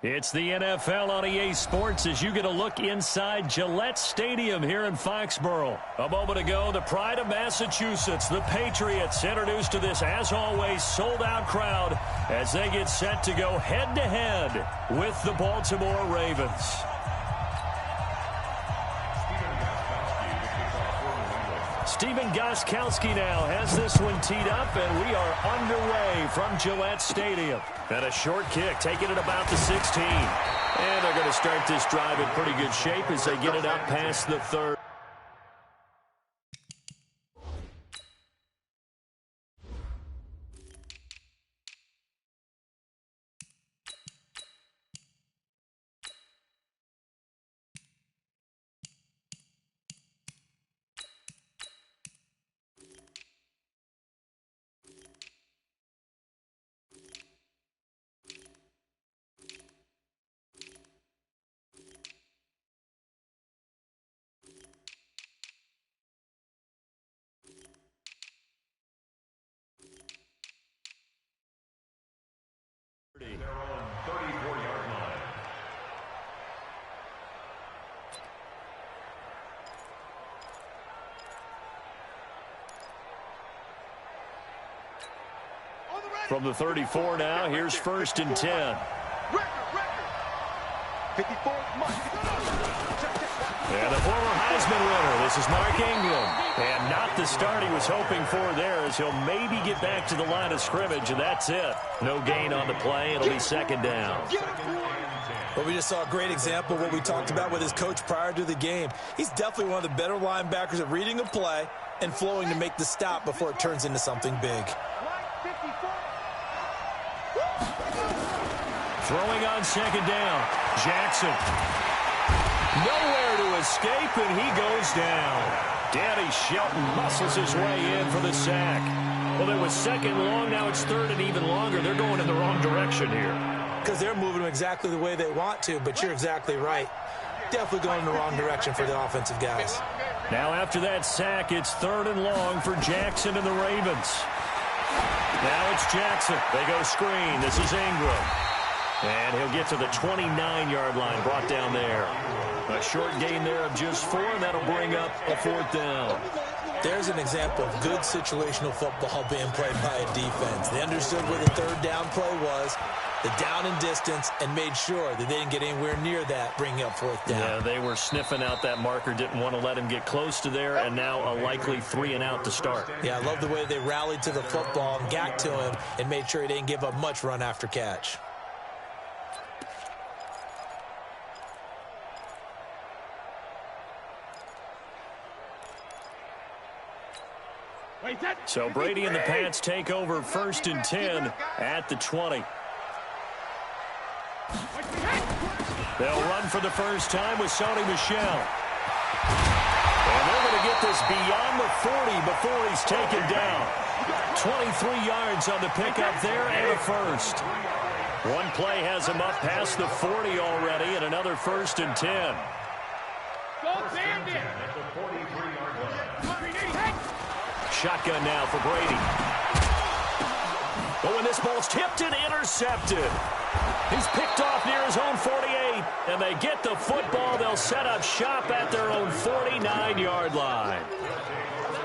It's the NFL on EA Sports as you get a look inside Gillette Stadium here in Foxborough. A moment ago, the pride of Massachusetts, the Patriots, introduced to this, as always, sold-out crowd as they get set to go head-to-head with the Baltimore Ravens. Stephen Gostkowski now has this one teed up, and we are underway from Gillette Stadium. And a short kick, taking it about the 16. And they're going to start this drive in pretty good shape as they get it up past the 30. Their own 34-yard line. From the 34 now, here's 1st and 10. 54. And the former Heisman winner, this is Mark Ingram. And not the start he was hoping for there, as he'll maybe get back to the line of scrimmage, and that's it. No gain on the play. It'll be 2nd down. Well, we just saw a great example of what we talked about with his coach prior to the game. He's definitely one of the better linebackers at reading a play and flowing to make the stop before it turns into something big. Throwing on 2nd down, Jackson. Nowhere to escape, and he goes down. Danny Shelton muscles his way in for the sack. Well, it was 2nd long. Now it's 3rd and even longer. They're going in the wrong direction here. Because they're moving them exactly the way they want to, but you're exactly right. Definitely going in the wrong direction for the offensive guys. Now after that sack, it's 3rd and long for Jackson and the Ravens. Now it's Jackson. They go screen. This is Ingram. And he'll get to the 29-yard line, brought down there. A short gain there of just 4, and that'll bring up a 4th down. There's an example of good situational football being played by a defense. They understood where the 3rd down play was, the down and distance, and made sure that they didn't get anywhere near that, bringing up 4th down. Yeah, they were sniffing out that marker, didn't want to let him get close to there, and now a likely 3 and out to start. Yeah, I love the way they rallied to the football and got to him and made sure he didn't give up much run after catch. So Brady and the Pats take over 1st and 10 at the 20. They'll run for the first time with Sony Michel. And they're going to get this beyond the 40 before he's taken down. 23 yards on the pickup there and a first. One play has him up past the 40 already, and another 1st and 10. Shotgun now for Brady. But when this ball's tipped and intercepted, he's picked off near his own 48, and they get the football. They'll set up shop at their own 49-yard line.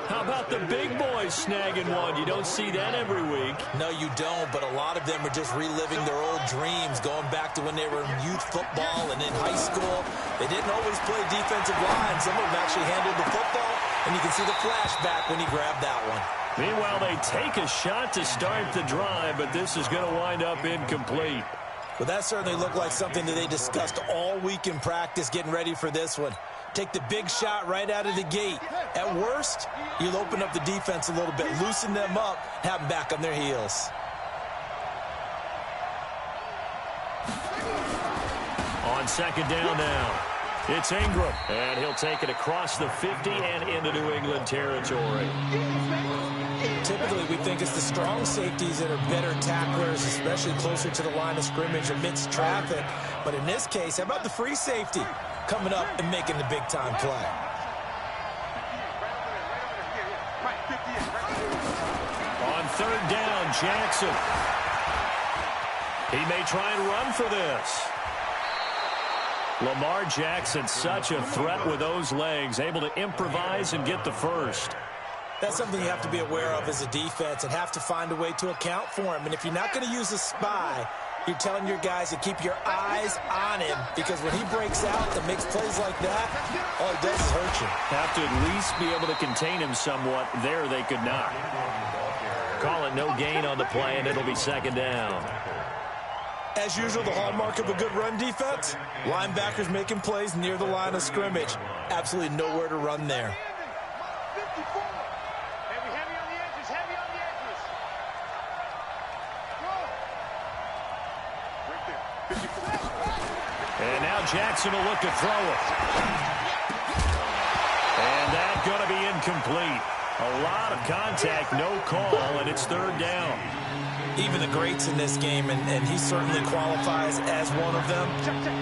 How about the big boys snagging one? You don't see that every week. No, you don't, but a lot of them are just reliving their old dreams, going back to when they were in youth football and in high school. They didn't always play defensive line. Some of them actually handled the football, and you can see the flashback when he grabbed that one. Meanwhile, they take a shot to start the drive, but this is going to wind up incomplete. Well, that certainly looked like something that they discussed all week in practice getting ready for this one. Take the big shot right out of the gate. At worst, you'll open up the defense a little bit, loosen them up, have them back on their heels. On 2nd down now, it's Ingram, and he'll take it across the 50 and into New England territory. Typically, we think it's the strong safeties that are better tacklers, especially closer to the line of scrimmage amidst traffic. But in this case, how about the free safety coming up and making the big-time play? On 3rd down, Jackson. He may try and run for this. Lamar Jackson, such a threat with those legs, able to improvise and get the first. That's something you have to be aware of as a defense and have to find a way to account for him. And if you're not going to use a spy, you're telling your guys to keep your eyes on him, because when he breaks out and makes plays like that, all he does is hurt you. Have to at least be able to contain him somewhat. There they could not. Call it no gain on the play, and it'll be second down. As usual, the hallmark of a good run defense, linebackers making plays near the line of scrimmage. Absolutely nowhere to run there. And now Jackson will look to throw it. And that's going to be incomplete. A lot of contact, no call, and it's third down. Even the greats in this game, and he certainly qualifies as one of them,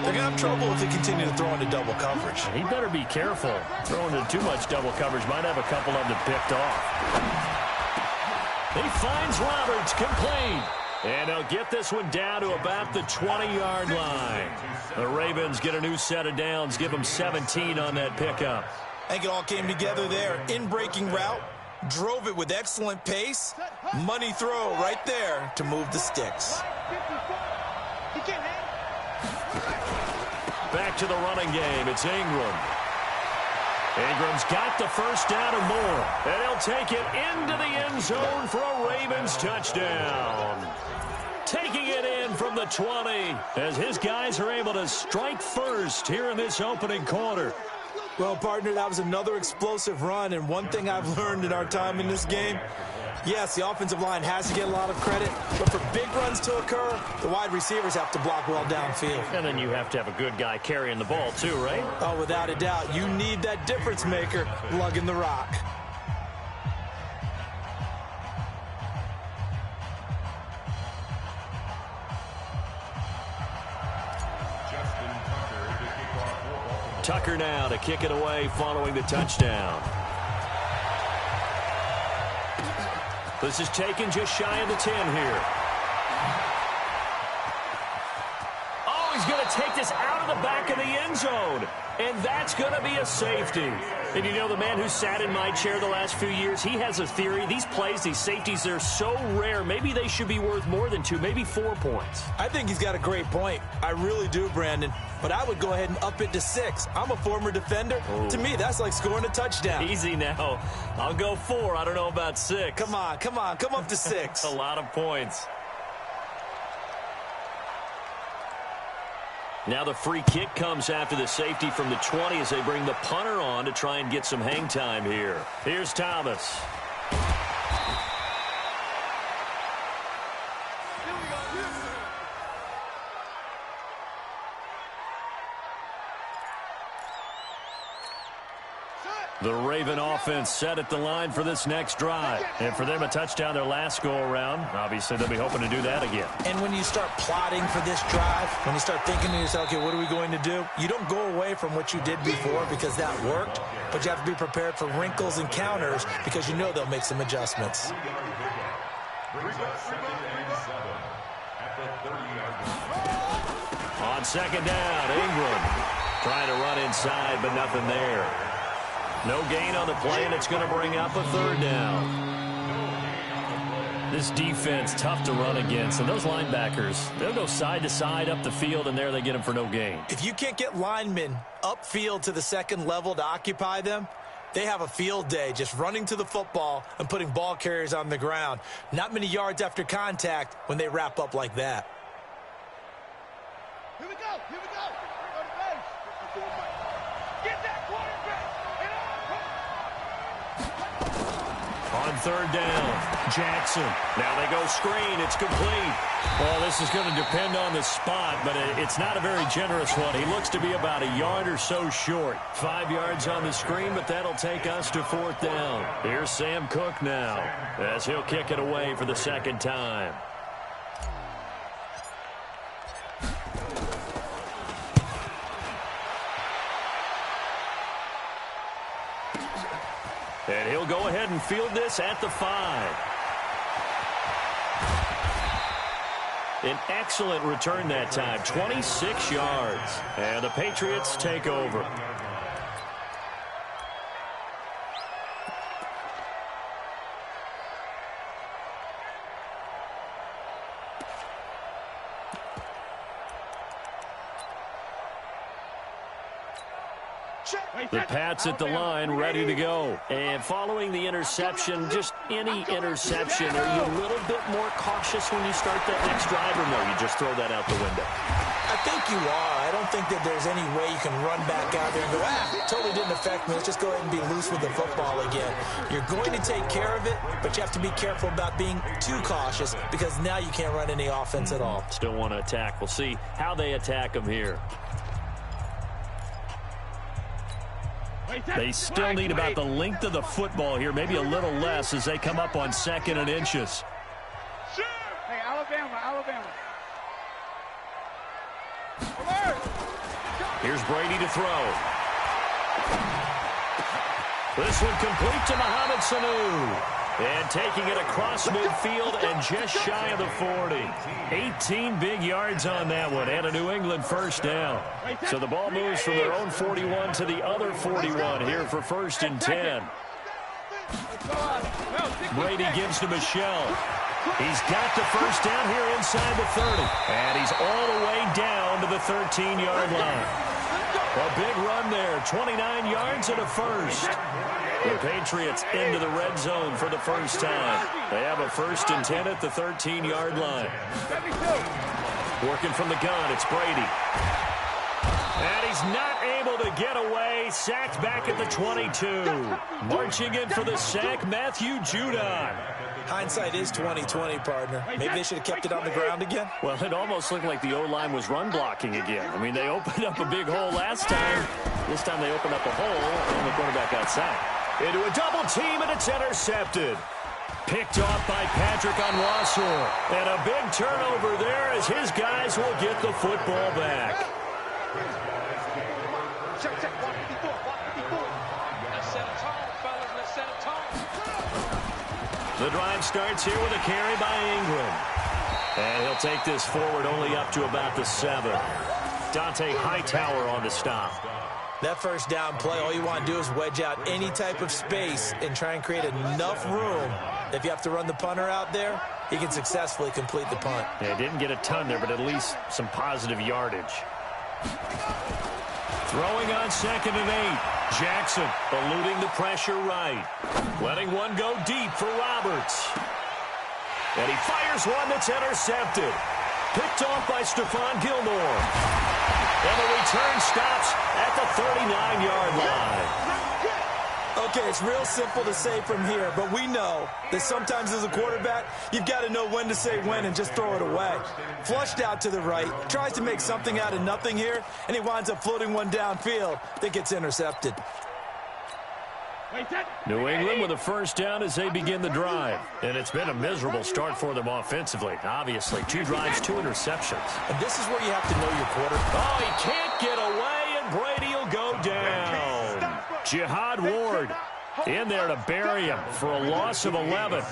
they're going to have trouble if they continue to throw into double coverage. He better be careful. Throwing into too much double coverage might have a couple of them picked off. He finds Roberts, complete. And they'll get this one down to about the 20-yard line. The Ravens get a new set of downs, give them 17 on that pickup. I think it all came together there. In-breaking route, drove it with excellent pace. Money throw right there to move the sticks. Back to the running game. It's Ingram. Ingram's got the first down and more. And he'll take it into the end zone for a Ravens touchdown. Taking it in from the 20 as his guys are able to strike first here in this opening quarter. Well, partner, that was another explosive run, and one thing I've learned in our time in this game, yes, the offensive line has to get a lot of credit, but for big runs to occur, the wide receivers have to block well downfield. And then you have to have a good guy carrying the ball too, right? Oh, without a doubt. You need that difference maker lugging the rock. Tucker now to kick it away following the touchdown. This is taken just shy of the 10 here. Oh, he's going to take this out of the back of the end zone. And that's going to be a safety. And you know, the man who sat in my chair the last few years, he has a theory. These plays, these safeties, they're so rare. Maybe they should be worth more than 2, maybe 4 points. I think he's got a great point. I really do, Brandon. But I would go ahead and up it to 6. I'm a former defender. To me, that's like scoring a touchdown. Easy now. I'll go 4. I don't know about 6. Come on. Come up to 6. A lot of points. Now the free kick comes after the safety from the 20 as they bring the punter on to try and get some hang time here. Here's Thomas. The Raven offense set at the line for this next drive. And for them, a touchdown their last go-around. Obviously, they'll be hoping to do that again. And when you start plotting for this drive, when you start thinking to yourself, okay, what are we going to do? You don't go away from what you did before because that worked, but you have to be prepared for wrinkles and counters because you know they'll make some adjustments. On second down, Ingram trying to run inside, but nothing there. No gain on the play, and it's going to bring up a third down. This defense, tough to run against, and those linebackers, they'll go side to side up the field, and there they get them for no gain. If you can't get linemen upfield to the second level to occupy them, they have a field day just running to the football and putting ball carriers on the ground. Not many yards after contact when they wrap up like that. Here we go. Here we go. Go to base. Get that quarterback. On third down, Jackson. Now they go screen. It's complete. Well, this is going to depend on the spot, but it's not a very generous one. He looks to be about a yard or so short. 5 yards on the screen, but that'll take us to fourth down. Here's Sam Cook now as he'll kick it away for the second time. And he'll go ahead and field this at the 5. An excellent return that time, 26 yards. And the Patriots take over. The Pats at the line, ready to go. And following the interception, just any interception, are you a little bit more cautious when you start that next drive, or no, you just throw that out the window? I think you are. I don't think that there's any way you can run back out there and go, totally didn't affect me. Let's just go ahead and be loose with the football again. You're going to take care of it, but you have to be careful about being too cautious because now you can't run any offense at all. Still want to attack. We'll see how they attack them here. They still need about the length of the football here, maybe a little less as they come up on 2nd and inches. Hey, Alabama. Here's Brady to throw. This one complete to Mohamed Sanu. And taking it across midfield and just shy of the 40. 18 big yards on that one and a New England first down. So the ball moves from their own 41 to the other 41 here for 1st and 10. Brady gives to Michelle. He's got the first down here inside the 30. And he's all the way down to the 13-yard line. A big run there, 29 yards and a first. The Patriots into the red zone for the first time. They have a 1st and 10 at the 13-yard line. Working from the gun, it's Brady. And he's not able to get away. Sacked back at the 22. Marching in for the sack, Matthew Judon. Hindsight is 20/20, partner. Maybe they should have kept it on the ground again. Well, it almost looked like the O-line was run blocking again. I mean, they opened up a big hole last time. This time they opened up a hole, and the quarterback got sacked. Into a double team, and it's intercepted. Picked off by Patrick Onwuasor. And a big turnover there as his guys will get the football back. The drive starts here with a carry by Ingram. And he'll take this forward only up to about the 7. Dante Hightower on the stop. That first down play, all you want to do is wedge out any type of space and try and create enough room. If you have to run the punter out there, he can successfully complete the punt. Yeah, didn't get a ton there, but at least some positive yardage. Throwing on 2nd and 8. Jackson eluding the pressure right. Letting one go deep for Roberts. And he fires one that's intercepted. Picked off by Stephon Gilmore. And the return stops at the 39-yard line. Okay, it's real simple to say from here, but we know that sometimes as a quarterback, you've got to know when to say when and just throw it away. Flushed out to the right, tries to make something out of nothing here, and he winds up floating one downfield that gets intercepted. New England with a first down as they begin the drive. And it's been a miserable start for them offensively. Obviously, 2 drives, 2 interceptions. And this is where you have to know your quarterback. Oh, he can't get away, and Brady will go down. Jihad Ward in there to bury him for a loss of 11.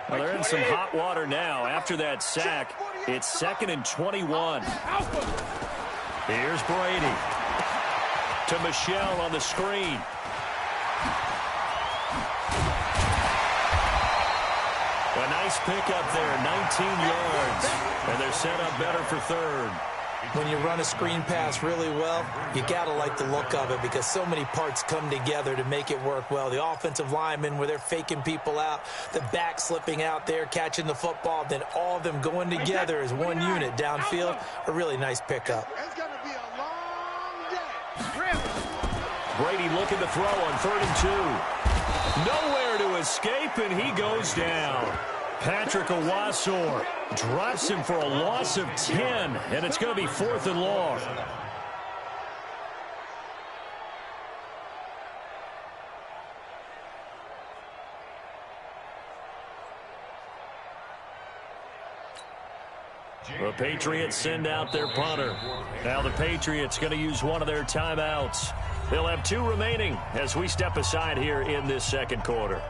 Well, they're in some hot water now. After that sack, it's 2nd and 21. Here's Brady to Michelle on the screen. A nice pickup there, 19 yards. And they're set up better for 3rd. When you run a screen pass really well, you got to like the look of it because so many parts come together to make it work well. The offensive linemen where they're faking people out, the back slipping out there, catching the football, then all of them going together as one unit downfield. A really nice pickup. It's going to be a long day. Brady looking to throw on 3rd and 2. Nowhere to escape, and he goes down. Patrick Onwuasor drops him for a loss of 10, and it's going to be 4th and long. The Patriots send out their punter. Now the Patriots going to use one of their timeouts. They'll have 2 remaining as we step aside here in this 2nd quarter.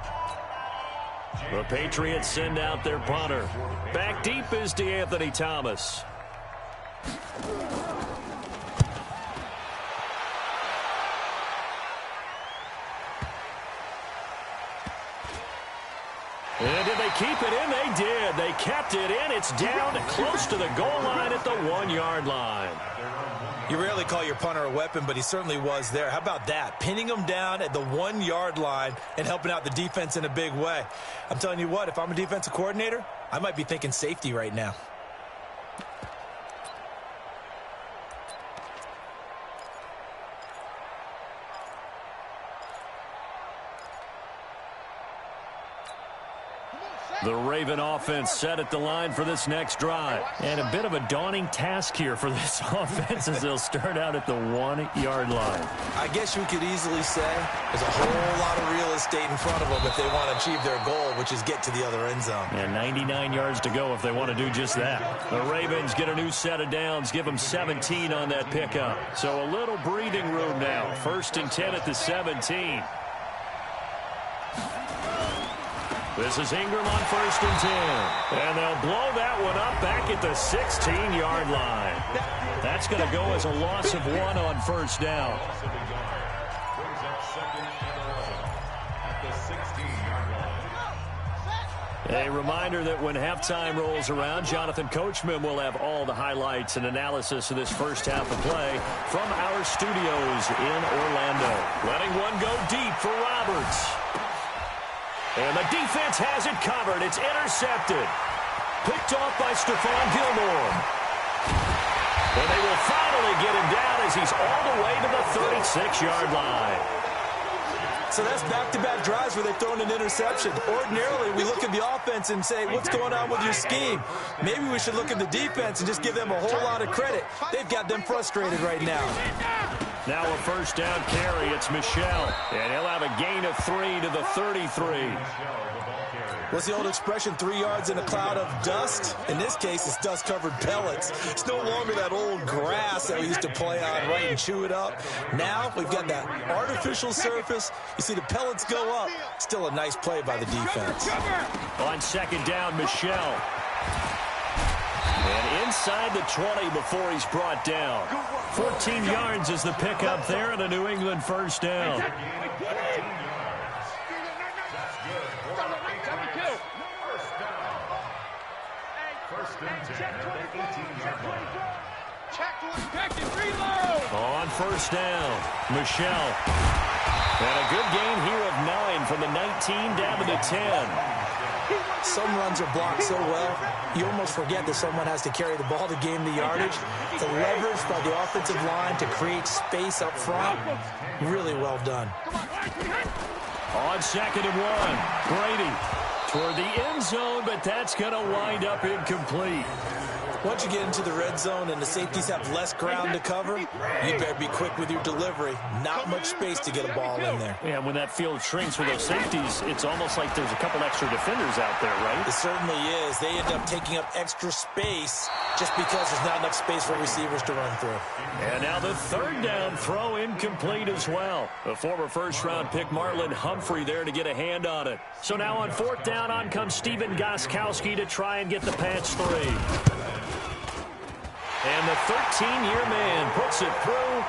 The Patriots send out their punter. Back deep is DeAnthony Thomas. And did they keep it in? They did. They kept it in. It's down close to the goal line at the 1-yard line. You rarely call your punter a weapon, but he certainly was there. How about that? Pinning him down at the 1-yard line and helping out the defense in a big way. I'm telling you what, if I'm a defensive coordinator, I might be thinking safety right now. The Raven offense set at the line for this next drive. And a bit of a daunting task here for this offense as they'll start out at the 1-yard line. I guess you could easily say there's a whole lot of real estate in front of them if they want to achieve their goal, which is get to the other end zone. And 99 yards to go if they want to do just that. The Ravens get a new set of downs, give them 17 on that pickup. So a little breathing room now. 1st and 10 at the 17. This is Ingram on 1st and 10. And they'll blow that one up back at the 16-yard line. That's going to go as a loss of 1 on 1st down. Brings up 2nd and 11 at the 16-yard line. A reminder that when halftime rolls around, Jonathan Coachman will have all the highlights and analysis of this first half of play from our studios in Orlando. Letting one go deep for Roberts. And the defense has it covered. It's intercepted. Picked off by Stephon Gilmore. And they will finally get him down as he's all the way to the 36-yard line. So that's back-to-back drives where they've thrown an interception. Ordinarily, we look at the offense and say, what's going on with your scheme? Maybe we should look at the defense and just give them a whole lot of credit. They've got them frustrated right now. Now a 1st down carry. It's Michel. And he'll have a gain of 3 to the 33. What's the old expression, 3 yards in a cloud of dust? In this case, it's dust-covered pellets. It's no longer that old grass that we used to play on, right, and chew it up. Now we've got that artificial surface. You see the pellets go up. Still a nice play by the defense. On 2nd down, Michel. And inside the 20 before he's brought down. 14 yards is the pickup there and a New England 1st down. On 1st down, Michel. And a good gain here of 9 from the 19 down to the 10. Some runs are blocked so well, you almost forget that someone has to carry the ball to gain the yardage. The leverage by the offensive line to create space up front, really well done. On 2nd and 1, Brady toward the end zone, but that's going to wind up incomplete. Once you get into the red zone and the safeties have less ground to cover, you better be quick with your delivery. Not much space to get a ball in there. Yeah, when that field shrinks with those safeties, it's almost like there's a couple extra defenders out there, right? It certainly is. They end up taking up extra space just because there's not enough space for receivers to run through. And now the 3rd down throw incomplete as well. The former 1st-round pick Marlon Humphrey there to get a hand on it. So now on 4th down, on comes Steven Gostkowski to try and get the patch 3. And the 13-year man puts it through,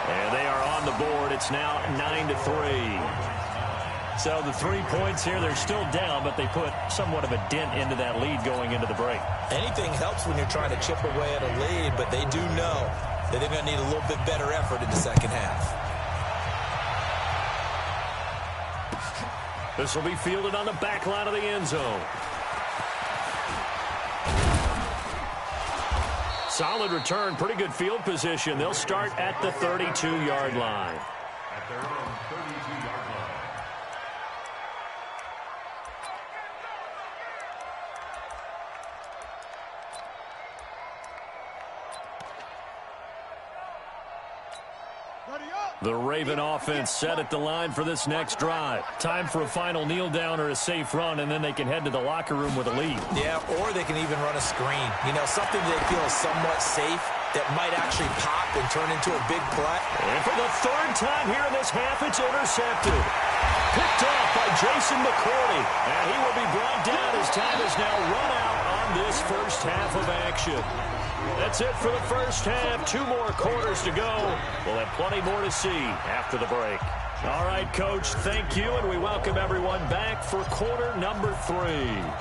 and they are on the board. It's now 9-3. So the 3 points here, they're still down, but they put somewhat of a dent into that lead going into the break. Anything helps when you're trying to chip away at a lead, but they do know that they're going to need a little bit better effort in the second half. This will be fielded on the back line of the end zone. Solid return, pretty good field position. They'll start at the 32-yard line. At their own 32-yard line. The Raven offense set at the line for this next drive. Time for a final kneel down or a safe run, and then they can head to the locker room with a lead. Yeah, or they can even run a screen. You know, something they feel is somewhat safe that might actually pop and turn into a big play. And for the 3rd time here in this half, it's intercepted. Picked off by Jason McCourty. And he will be brought down as time is now run out on this first half of action. That's it for the first half. 2 more quarters to go. We'll have plenty more to see after the break. All right, Coach, thank you, and we welcome everyone back for quarter number 3.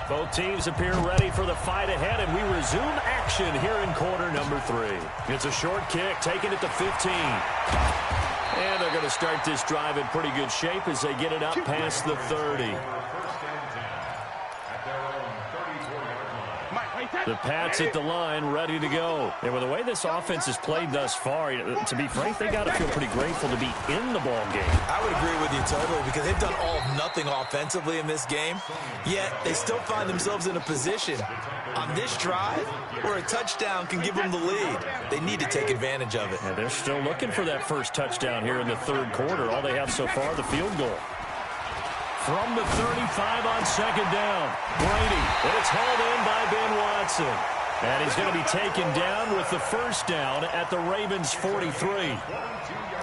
Both teams appear ready for the fight ahead, and we resume action here in quarter number 3. It's a short kick, taking it to 15. And they're going to start this drive in pretty good shape as they get it up past the 30. The Pats at the line, ready to go. And with the way this offense has played thus far, to be frank, they got to feel pretty grateful to be in the ball game. I would agree with you totally because they've done all of nothing offensively in this game, yet they still find themselves in a position on this drive where a touchdown can give them the lead. They need to take advantage of it. And they're still looking for that first touchdown here in the third quarter. All they have so far, the field goal. From the 35 on second down, Brady, and it's hauled in by Ben Watson. And he's going to be taken down with the first down at the Ravens' 43.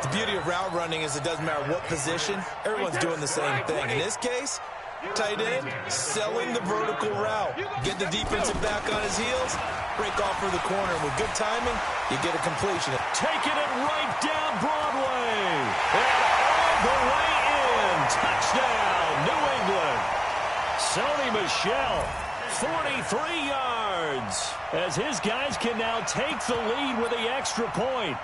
The beauty of route running is it doesn't matter what position, everyone's doing the same thing. In this case, tight end, selling the vertical route. Get the defensive back on his heels, break off for the corner. With good timing, you get a completion. Taking it right down Broadway. And all the way in. Touchdown, New England. Sony Michel, 43 yards. As his guys can now take the lead with the extra point.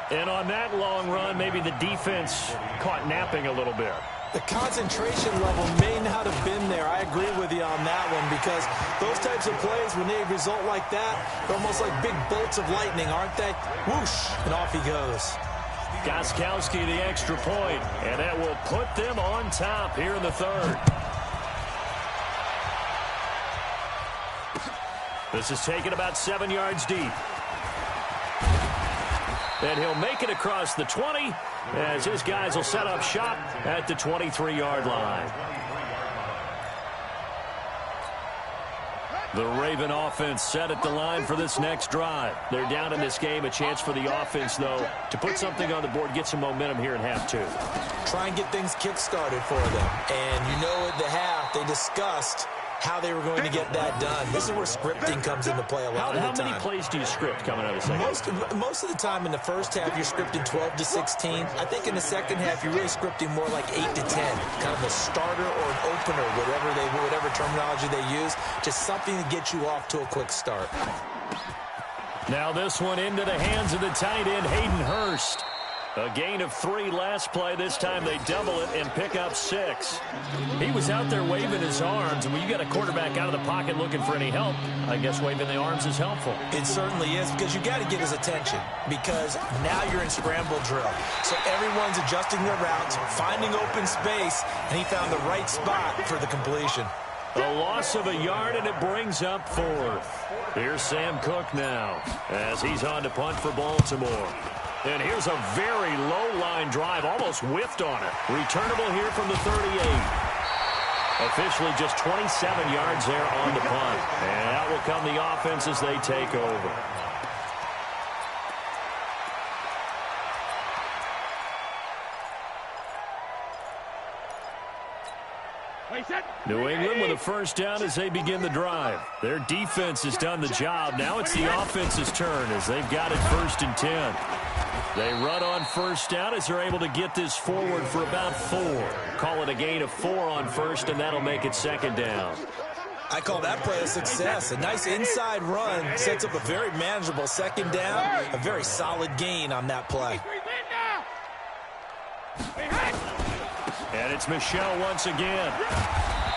And on that long run, maybe the defense caught napping a little bit. The concentration level may not have been there. I agree with you on that one because those types of plays, when they result like that, they're almost like big bolts of lightning, aren't they? Whoosh, and off he goes. Gostkowski the extra point, and that will put them on top here in the third. This is taken about 7 yards deep. And he'll make it across the 20 as his guys will set up shop at the 23-yard line. The Raven offense set at the line for this next drive. They're down in this game. A chance for the offense, though, to put something on the board, get some momentum here in half 2. Try and get things kick-started for them. And you know at the half, they discussed how they were going to get that done. This is where scripting comes into play a lot of the time. How many plays do you script coming out of the second? Most of the time in the first half, you're scripting 12 to 16. I think in the second half, you're really scripting more like 8 to 10. Kind of a starter or an opener, whatever terminology they use. Just something to get you off to a quick start. Now this one into the hands of the tight end, Hayden Hurst. A gain of 3 last play. This time they double it and pick up 6. He was out there waving his arms, and when you got a quarterback out of the pocket looking for any help, I guess waving the arms is helpful. It certainly is, because you got to get his attention, because now you're in scramble drill. So everyone's adjusting their routes, finding open space, and he found the right spot for the completion. A loss of a yard, and it brings up 4th. Here's Sam Cook now, as he's on to punt for Baltimore. And here's a very low-line drive, almost whiffed on it. Returnable here from the 38. Officially just 27 yards there on the punt. And out will come the offense as they take over. New England with a first down as they begin the drive. Their defense has done the job. Now it's the offense's turn as they've got it 1st and 10. They run on first down as they're able to get this forward for about 4. Call it a gain of 4 on first, and that'll make it 2nd down. I call that play a success. A nice inside run sets up a very manageable 2nd down. A very solid gain on that play. And it's Michel once again.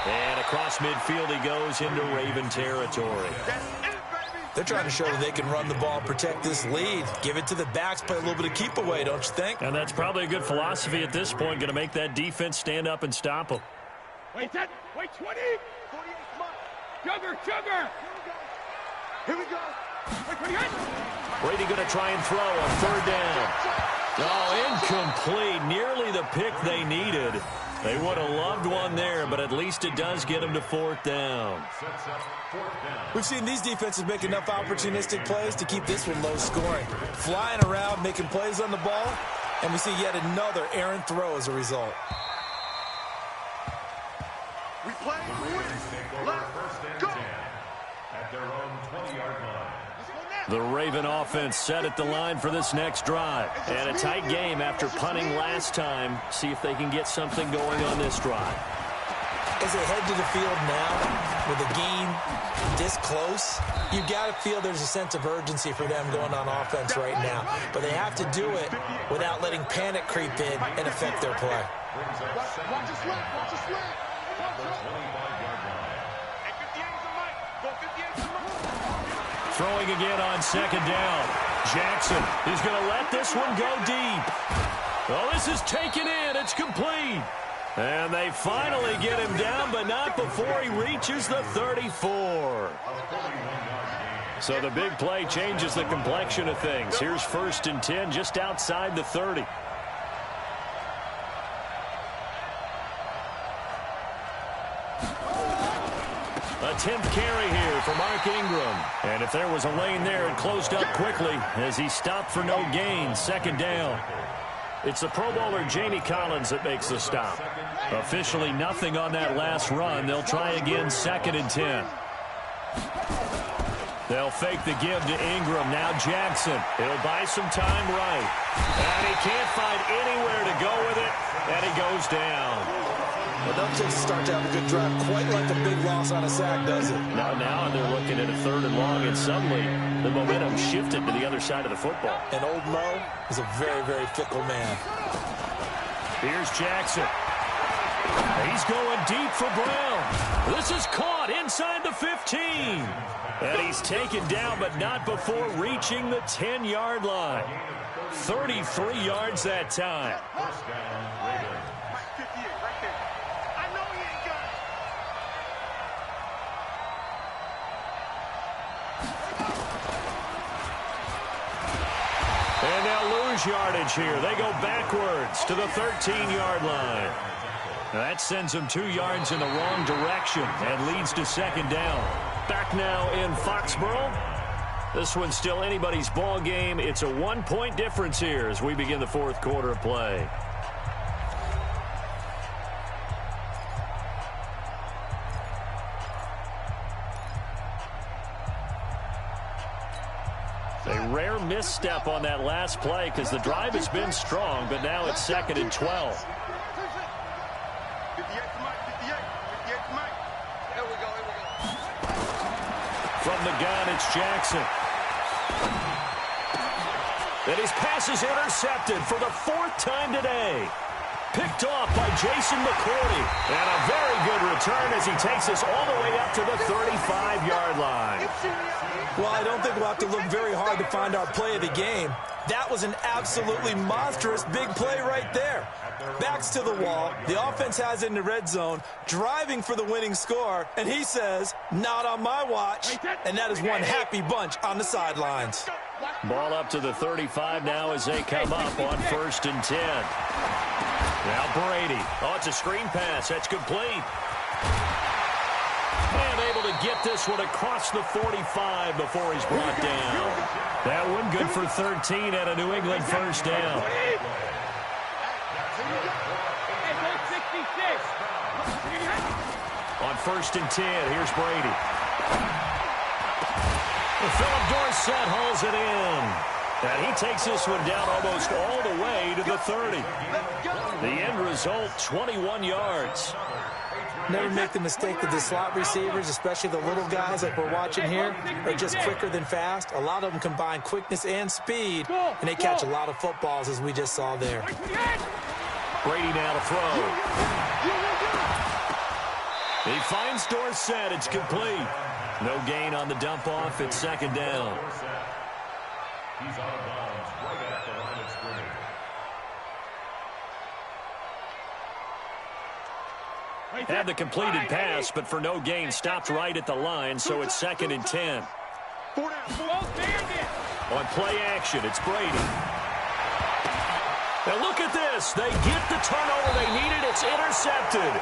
And across midfield he goes into Raven territory. They're trying to show that they can run the ball, protect this lead. Give it to the backs, play a little bit of keep away, don't you think? And that's probably a good philosophy at this point. Going to make that defense stand up and stop them. Wait 20. 48, come on. Sugar. Here we go. Wait, 28. Brady going to try and throw on 3rd down. Oh, incomplete. Nearly the pick they needed. They would have loved one there, but at least it does get them to 4th down. We've seen these defenses make enough opportunistic plays to keep this one low scoring. Flying around, making plays on the ball, and we see yet another errant throw as a result. The Raven offense set at the line for this next drive. And a tight game after punting last time. See if they can get something going on this drive. As they head to the field now, with the game this close, you've got to feel there's a sense of urgency for them going on offense right now. But they have to do it without letting panic creep in and affect their play. Watch your slip. Watch your slip. Throwing again on second down. Jackson, he's going to let this one go deep. Well, this is taken in. It's complete. And they finally get him down, but not before he reaches the 34. So the big play changes the complexion of things. Here's 1st and 10 just outside the 30. A 10th carry here for Mark Ingram. And if there was a lane there, it closed up quickly as he stopped for no gain. 2nd down. It's the Pro Bowler Jamie Collins that makes the stop. Officially nothing on that last run. They'll try again 2nd and 10. They'll fake the give to Ingram. Now Jackson. He'll buy some time right. And he can't find anywhere to go with it. And he goes down. Well, don't just start to have a good drive quite like a big loss on a sack, does it? Now they're looking at a 3rd and long, and suddenly the momentum shifted to the other side of the football. And old Mo is a very, very fickle man. Here's Jackson. He's going deep for Brown. This is caught inside the 15. And he's taken down, but not before reaching the 10-yard line. 33 yards that time. And they'll lose yardage here. They go backwards to the 13-yard line. That sends them 2 yards in the wrong direction and leads to 2nd down. Back now in Foxborough. This one's still anybody's ball game. It's a 1-point difference here as we begin the 4th quarter of play. A rare misstep on that last play because the drive has been strong, but now it's 2nd and 12. From the gun, it's Jackson. And his pass is intercepted for the 4th time today. Picked off by Jason McCourty. And a very good return as he takes us all the way up to the 35-yard line. Well, I don't think we'll have to look very hard to find our play of the game. That was an absolutely monstrous big play right there. Backs to the wall. The offense has it in the red zone, driving for the winning score. And he says, not on my watch. And that is one happy bunch on the sidelines. Ball up to the 35 now as they come up on 1st and 10. Now Brady. Oh, it's a screen pass. That's complete. And able to get this one across the 45 before he's brought down. That one good for 13 at a New England 1st down. On 1st and 10, here's Brady. Philip Dorsett hauls it in. And he takes this one down almost all the way to the 30. The end result, 21 yards. Never make the mistake that the slot receivers, especially the little guys like we're watching here, are just quicker than fast. A lot of them combine quickness and speed, and they catch a lot of footballs, as we just saw there. Brady now to throw. He finds Dorsett. It's complete. No gain on the dump off. It's 2nd down. He's out of bounds right at the line of scrimmage. Had the completed pass, but for no gain, stopped right at the line, so it's 2nd and 10. On play action, it's Brady. Now look at this. They get the turnover they needed. It's intercepted.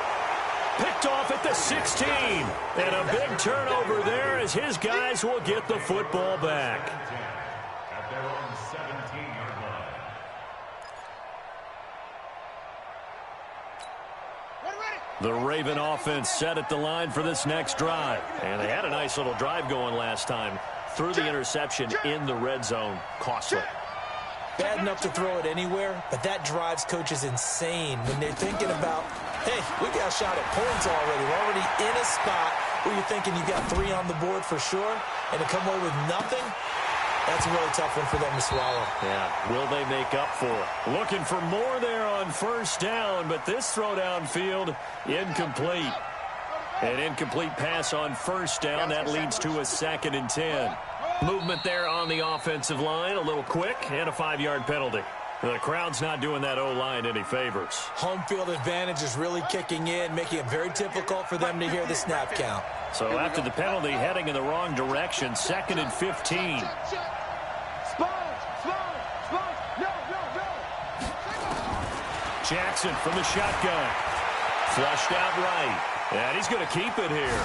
Picked off at the 16. And a big turnover there as his guys will get the football back. At their own 17-yard line. The Raven offense set at the line for this next drive. And they had a nice little drive going last time. threw the interception in the red zone. Costly. Bad enough to throw it anywhere, but that drives coaches insane when they're thinking about, hey, we got a shot at points already. We're already in a spot where you're thinking you got 3 on the board for sure, and to come away with nothing, that's a really tough one for them to swallow. Yeah, will they make up for it? Looking for more there on first down, but this throw downfield, incomplete. An incomplete pass on first down. That leads to a 2nd and 10. Movement there on the offensive line, a little quick, and a 5-yard penalty. The crowd's not doing that O-line any favors. Home field advantage is really kicking in, making it very difficult for them to hear the snap count. So after the penalty, heading in the wrong direction, 2nd and 15. Jackson from the shotgun. Flushed out right. And he's going to keep it here.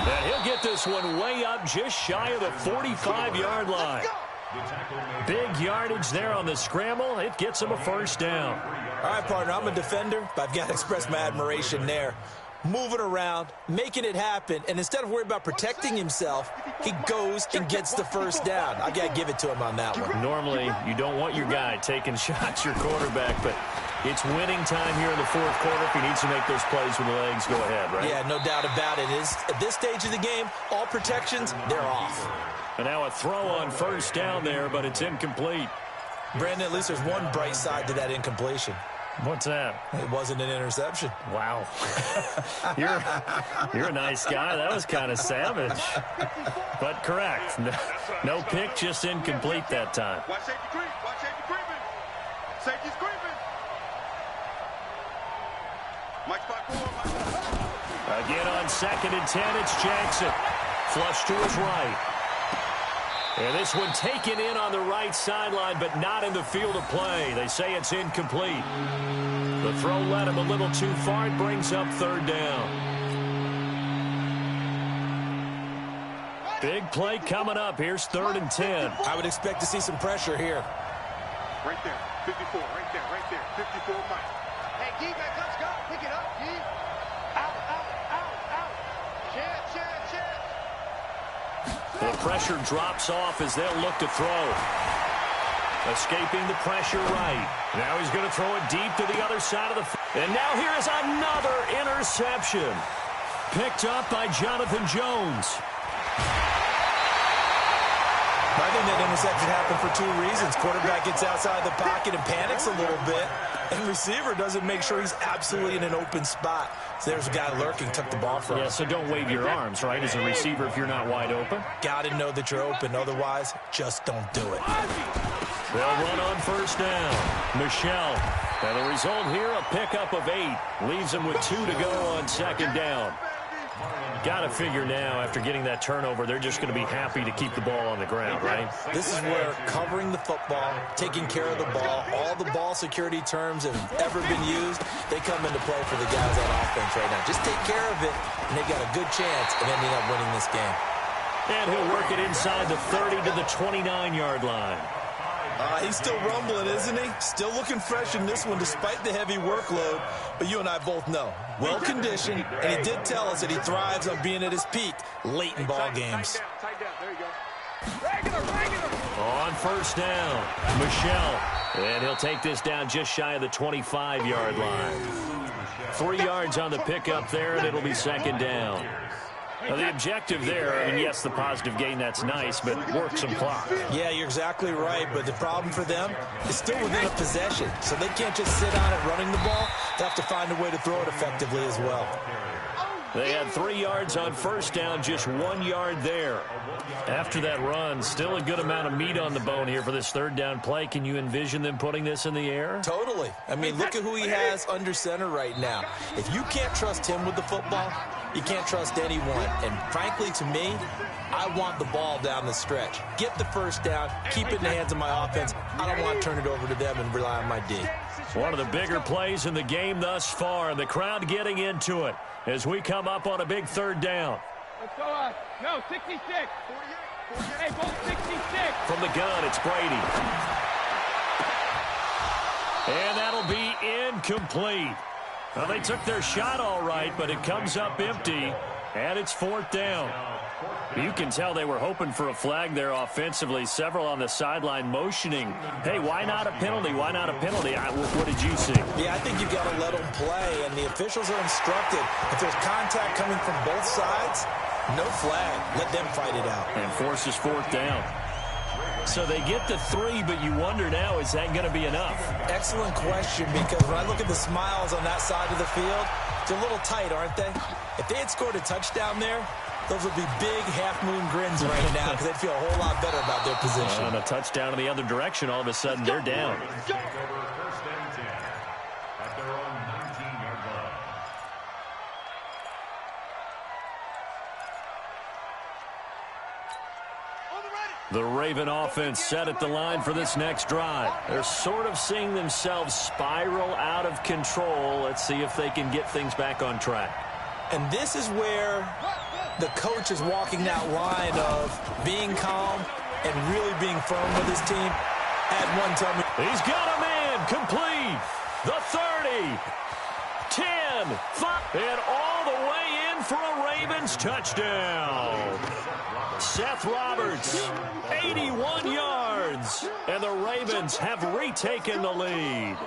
And he'll get this one way up just shy of the 45-yard line. Big yardage there on the scramble. It gets him a first down. All right, partner, I'm a defender, but I've got to express my admiration there. Moving around, making it happen, and instead of worrying about protecting himself, he goes and gets the first down. I got to give it to him on that one. Normally, you don't want your guy taking shots, your quarterback, but it's winning time here in the fourth quarter. If he needs to make those plays with the legs, go ahead, right? Yeah, no doubt about it. At this stage of the game, all protections, they're off. And now a throw on first down there, but it's incomplete. Brandon, at least there's one bright side to that incompletion. What's that? It wasn't an interception. Wow. You're a nice guy. That was kind of savage. But correct. No pick, just incomplete that time. Watch safety creep. Watch safety creeping. Safety's creeping. Mike spot 4. Again on 2nd and 10, it's Jackson. Flush to his right. And this one taken in on the right sideline, but not in the field of play. They say it's incomplete. The throw led him a little too far. It brings up 3rd down. Big play coming up. Here's 3rd and 10. I would expect to see some pressure here. Right there. 54. Right there. Right there. 54 Mike. Hey, G, back, let's go. Pick it up, G. Out, out, out, out. Chance. The pressure drops off as they'll look to throw. Escaping the pressure right. Now he's going to throw it deep to the other side of the field. And now here is another interception. Picked up by Jonathan Jones. I think that interception happened for 2 reasons. Quarterback gets outside the pocket and panics a little bit. And receiver doesn't make sure he's absolutely in an open spot. So there's a guy lurking, took the ball from him. Yeah, so don't wave your arms, right, as a receiver if you're not wide open. Got to know that you're open. Otherwise, just don't do it. They'll run on first down. Michelle. And the result here, a pickup of 8. Leaves them with 2 to go on 2nd down. Got to figure now, after getting that turnover, they're just going to be happy to keep the ball on the ground, right? This is where covering the football, taking care of the ball, all the ball security terms have ever been used, they come into play for the guys on offense right now. Just take care of it, and they've got a good chance of ending up winning this game. And he'll work it inside the 30 to the 29-yard line. He's still rumbling, isn't he? Still looking fresh in this one despite the heavy workload. But you and I both know, well-conditioned, and he did tell us that he thrives on being at his peak late in ball games. Tight down. There you go. On first down, Michelle. And he'll take this down just shy of the 25-yard line. 3 yards on the pickup there, and it'll be 2nd down. Now, the objective there, I mean, yes, the positive gain, that's nice, but work some clock. Yeah, you're exactly right, but the problem for them is still within a possession, so they can't just sit on it running the ball. They have to find a way to throw it effectively as well. They had 3 yards on first down, just 1 yard there. After that run, still a good amount of meat on the bone here for this 3rd down play. Can you envision them putting this in the air? Totally. I mean, look at who he has under center right now. If you can't trust him with the football, you can't trust anyone. And frankly, to me, I want the ball down the stretch. Get the first down, keep it in the hands of my offense. I don't want to turn it over to them and rely on my D. One of the bigger plays in the game thus far, and the crowd getting into it as we come up on a big 3rd down. Let's go. No, 66. 48. Hey, both 66. From the gun, it's Brady. And that'll be incomplete. Well, they took their shot all right, but it comes up empty. And it's 4th down. You can tell they were hoping for a flag there offensively. Several on the sideline motioning, hey, why not a penalty? Why not a penalty? What did you see? Yeah, I think you've got to let them play, and the officials are instructed. If there's contact coming from both sides, no flag. Let them fight it out. And forces 4th down. So they get the 3, but you wonder now, is that going to be enough? Excellent question, because when I look at the smiles on that side of the field, they're a little tight, aren't they? If they had scored a touchdown there, those would be big half-moon grins right now because they'd feel a whole lot better about their position. On a touchdown in the other direction, all of a sudden they're down. First and 10 at their own 19-yard line. The Raven offense set at the line for this next drive. They're sort of seeing themselves spiral out of control. Let's see if they can get things back on track. And this is where the coach is walking that line of being calm and really being firm with his team. At one time, he's got a man complete. The 30, 10, 5, and all the way in for a Ravens touchdown. Seth Roberts, 81 yards, and the Ravens have retaken the lead.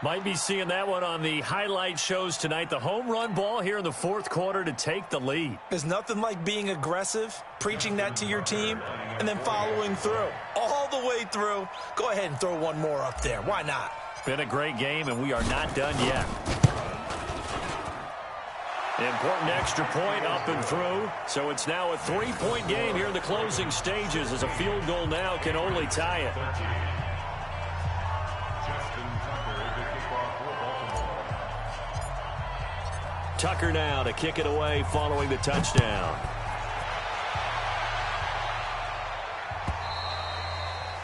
Might be seeing that one on the highlight shows tonight. The home run ball here in the 4th quarter to take the lead. There's nothing like being aggressive, preaching that to your team, and then following through. All the way through. Go ahead and throw one more up there. Why not? Been a great game, and we are not done yet. Important extra point up and through. So it's now a 3-point game here in the closing stages, as a field goal now can only tie it. Tucker now to kick it away following the touchdown.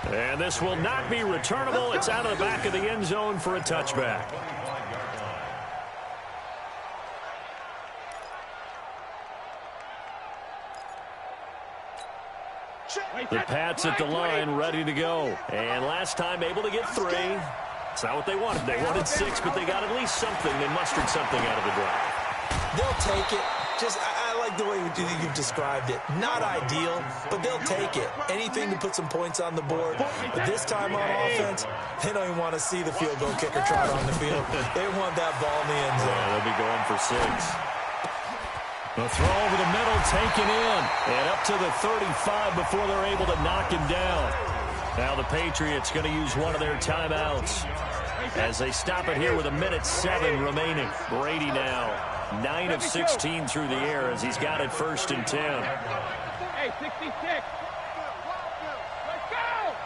And this will not be returnable. It's out of the back of the end zone for a touchback. The Pats at the line, ready to go. And last time able to get 3. It's not what they wanted. They wanted 6, but they got at least something. They mustered something out of the drive. They'll take it. I like the way you've described it. Not ideal, but they'll take it. Anything to put some points on the board. But this time on offense, they don't even want to see the field goal kicker trot on the field. They want that ball in the end zone. Yeah, they'll be going for 6. The throw over the middle, taken in. And up to the 35 before they're able to knock him down. Now the Patriots going to use one of their timeouts as they stop it here with 1:07 remaining. Brady now 9 of 16 through the air as he's got it 1st and 10. Hey, 66. Let's go.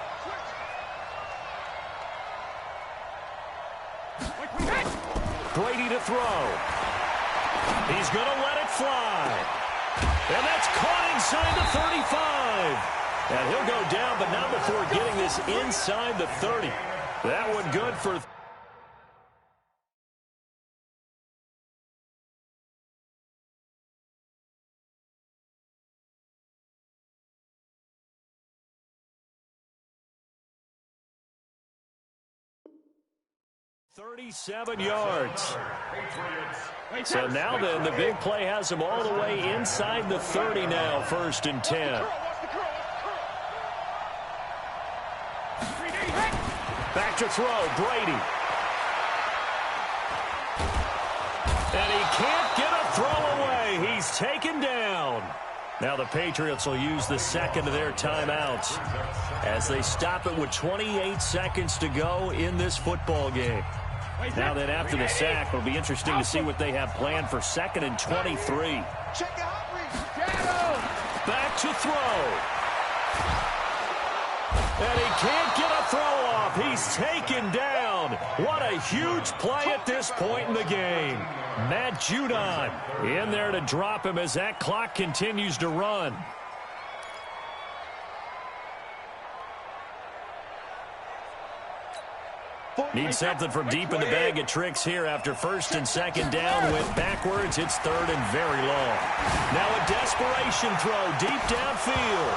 Brady to throw. He's going to let it fly. And that's caught inside the 35. And he'll go down, but not before getting this inside the 30. That one good for... ...37 yards. So now then, the big play has him all the way inside the 30 now, 1st and 10. Back to throw, Brady. And he can't get a throw away. He's taken down. Now the Patriots will use the second of their timeouts as they stop it with 28 seconds to go in this football game. Now then, after the sack, it'll be interesting to see what they have planned for 2nd and 23. Back to throw. And he can't get a throw off. He's taken down. What a huge play at this point in the game. Matt Judon in there to drop him as that clock continues to run. Need something from deep in the bag of tricks here after 1st and 2nd down. Went backwards. It's 3rd and very long. Now a desperation throw deep downfield.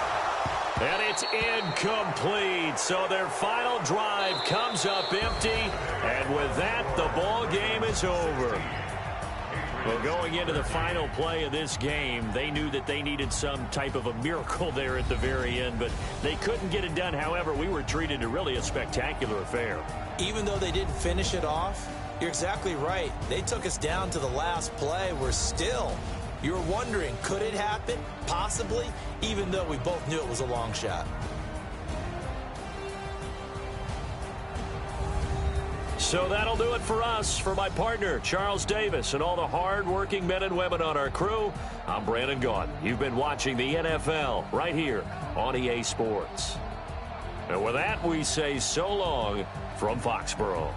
And it's incomplete. So their final drive comes up empty. And with that, the ball game is over. Well, going into the final play of this game, they knew that they needed some type of a miracle there at the very end, but they couldn't get it done. However, we were treated to really a spectacular affair. Even though they didn't finish it off, you're exactly right. They took us down to the last play. We're still, you're wondering, could it happen? Possibly, even though we both knew it was a long shot. So that'll do it for us. For my partner, Charles Davis, and all the hard-working men and women on our crew, I'm Brandon Gaudin. You've been watching the NFL right here on EA Sports. And with that, we say so long from Foxborough.